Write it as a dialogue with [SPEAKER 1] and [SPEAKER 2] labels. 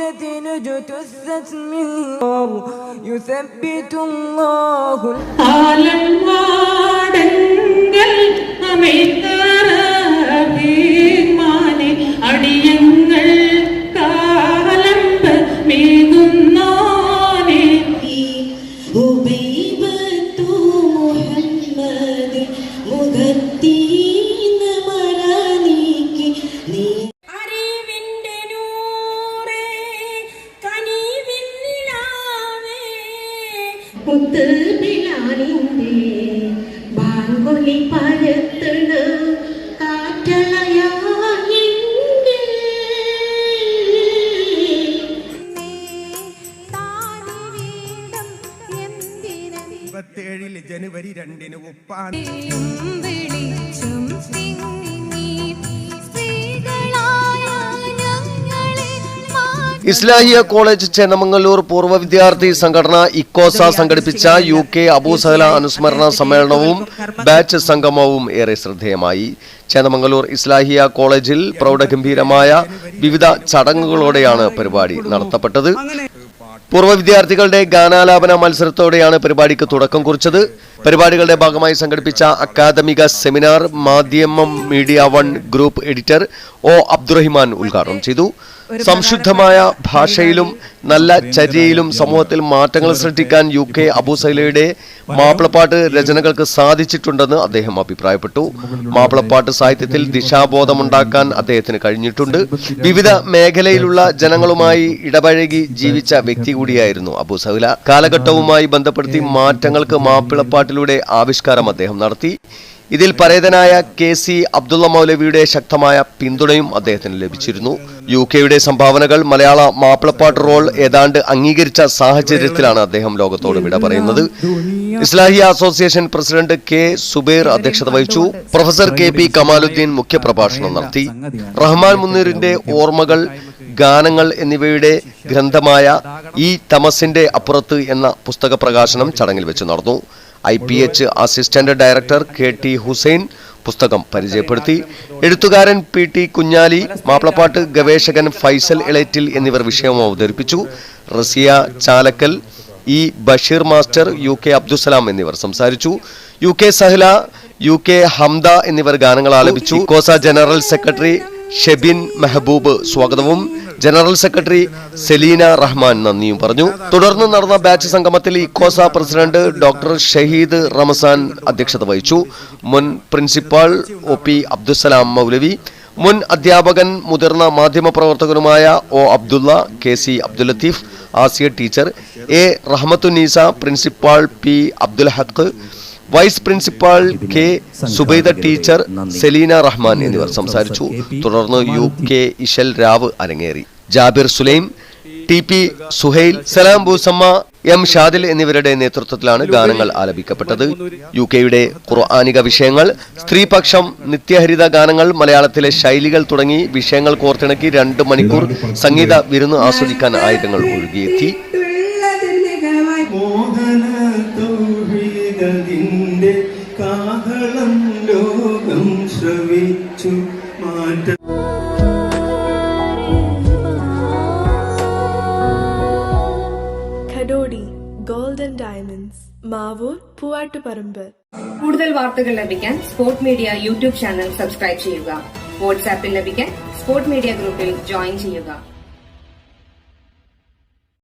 [SPEAKER 1] موزة اجتثت من نار يثبت الله
[SPEAKER 2] ബാങ്കുലി പരത്തണ കാറ്റളയാ
[SPEAKER 3] 27 ജനുവരി 2 ഉപ്പാണ്.
[SPEAKER 4] ഇസ്ലാഹിയ കോളേജ് ചേന്നമംഗല്ലൂർ പൂർവ്വ വിദ്യാർത്ഥി സംഘടന ഇക്കോസ സംഘടിപ്പിച്ച UK അബൂ സഹല അനുസ്മരണ സമ്മേളനവും ബാച്ച് സംഗമവും ഏറെ ശ്രദ്ധേയമായി. ചേന്നമംഗല്ലൂർ ഇസ്ലാഹിയ കോളേജിൽ പ്രൗഢഗംഭീരമായ വിവിധ ചടങ്ങുകളോടെയാണ് പരിപാടി നടത്തപ്പെട്ടത്. പൂർവ്വ വിദ്യാർത്ഥികളുടെ ഗാനാലാപന മത്സരത്തോടെയാണ് പരിപാടിക്ക് തുടക്കം കുറിച്ചത്. പരിപാടികളുടെ ഭാഗമായി സംഘടിപ്പിച്ച അക്കാദമിക സെമിനാർ മാധ്യമം media 1 group editor O Abdurahiman ഉദ്ഘാടനം ചെയ്തു. സംശുദ്ധമായ ഭാഷയിലും നല്ല ചര്യയിലും സമൂഹത്തിൽ മാറ്റങ്ങൾ സൃഷ്ടിക്കാൻ UK അബൂ സഹലയുടെ മാപ്പിളപ്പാട്ട് രചനകൾക്ക് സാധിച്ചിട്ടുണ്ടെന്ന് അദ്ദേഹം അഭിപ്രായപ്പെട്ടു. മാപ്പിളപ്പാട്ട് സാഹിത്യത്തിൽ ദിശാബോധമുണ്ടാക്കാൻ അദ്ദേഹത്തിന് കഴിഞ്ഞിട്ടുണ്ട്. വിവിധ മേഖലയിലുള്ള ജനങ്ങളുമായി ഇടപഴകി ജീവിച്ച വ്യക്തി കൂടിയായിരുന്നു അബൂ സഹല. കാലഘട്ടവുമായി ബന്ധപ്പെടുത്തി മാറ്റങ്ങൾക്ക് മാപ്പിളപ്പാട്ടിലൂടെ ആവിഷ്കാരം അദ്ദേഹം നടത്തി. ഇതിൽ പരേതനായ KC അബ്ദുള്ള മൗലവിയുടെ ശക്തമായ പിന്തുണയും അദ്ദേഹത്തിന് ലഭിച്ചിരുന്നു. UK സംഭാവനകൾ മലയാള മാപ്പിളപ്പാട്ട് റോൾ ഏതാണ്ട് അംഗീകരിച്ച സാഹചര്യത്തിലാണ് അദ്ദേഹം ലോകത്തോട് വിട പറയുന്നത്. Islahiya association president K Zubair അധ്യക്ഷത വഹിച്ചു. പ്രൊഫസർ KP കമാലുദ്ദീൻ മുഖ്യപ്രഭാഷണം നടത്തി. റഹ്മാൻ മുന്നീറിന്റെ ഓർമ്മകൾ, ഗാനങ്ങൾ എന്നിവയുടെ ഗ്രന്ഥമായ ഈ തമസിന്റെ അപ്പുറത്ത് എന്ന പുസ്തക പ്രകാശനം ചടങ്ങിൽ വെച്ച് നടന്നു. IPH assistant director KT Hussain പുസ്തകം പരിചയപ്പെടുത്തി. എഴുത്തുകാരൻ PT കുഞ്ഞാലി, മാപ്പിളപ്പാട്ട് ഗവേഷകൻ ഫൈസൽ ഇളേറ്റിൽ എന്നിവർ വിഷയം അവതരിപ്പിച്ചു. Rasiya Chalakkal, E Basheer master, UK Abdussalam എന്നിവർ സംസാരിച്ചു. UK സഹല, UK ഹംദ എന്നിവർ ഗാനങ്ങൾ ആലപിച്ചു. കോസ ജനറൽ സെക്രട്ടറി ഷെബിൻ മെഹബൂബ് സ്വാഗതവും ജനറൽ സെക്രട്ടറി സെലീന റഹ്മാൻ നന്ദിയും പറഞ്ഞു. തുടർന്ന് നടന്ന ബാച്ച് സംഗമത്തിൽ ഇക്കോസ പ്രസിഡന്റ് ഡോക്ടർ ഷഹീദ് റമസാൻ അധ്യക്ഷത വഹിച്ചു. മുൻ പ്രിൻസിപ്പാൾ OP അബ്ദുസലാം മൗലവി, മുൻ അധ്യാപകൻ മുതിർന്ന മാധ്യമപ്രവർത്തകനുമായ O Abdulla, KC Abdul Latheef, Asiya teacher, A Rahmathunnisa, principal P Abdul Haq, vice principal K Zubaida teacher, Selina Rahman എന്നിവർ സംസാരിച്ചു. തുടർന്ന് UK ഇശൽ രാവ് അരങ്ങേറി. ജാബിർ സുലൈം, TP സുഹൈൽ, സലാം ബൂസമ്മ, M ഷാദിൽ എന്നിവരുടെ നേതൃത്വത്തിലാണ് ഗാനങ്ങൾ ആലപിക്കപ്പെട്ടത്. UK ഖുർആനിക വിഷയങ്ങൾ, സ്ത്രീപക്ഷം, നിത്യഹരിത ഗാനങ്ങൾ, മലയാളത്തിലെ ശൈലികൾ തുടങ്ങി വിഷയങ്ങൾ കോർത്തിണക്കി 2 മണിക്കൂർ സംഗീത വിരുന്ന് ആസ്വദിക്കാൻ ആയിരങ്ങൾ ഒഴുകിയെത്തി.
[SPEAKER 3] കാഹളം ലോകം ശ്രവിച്ചു മാറ്റ
[SPEAKER 5] ഖഡോഡി ഗോൾഡൻ ഡയമണ്ട്സ്, മാവൂർ, പൂവാട്ടുപറമ്പ്.
[SPEAKER 6] കൂടുതൽ വാർത്തകൾ ലഭിക്കാൻ sport media YouTube channel subscribe ചെയ്യുക. വാട്സാപ്പിൽ ലഭിക്കാൻ സ്പോർട് മീഡിയ ഗ്രൂപ്പിൽ ജോയിൻ ചെയ്യുക.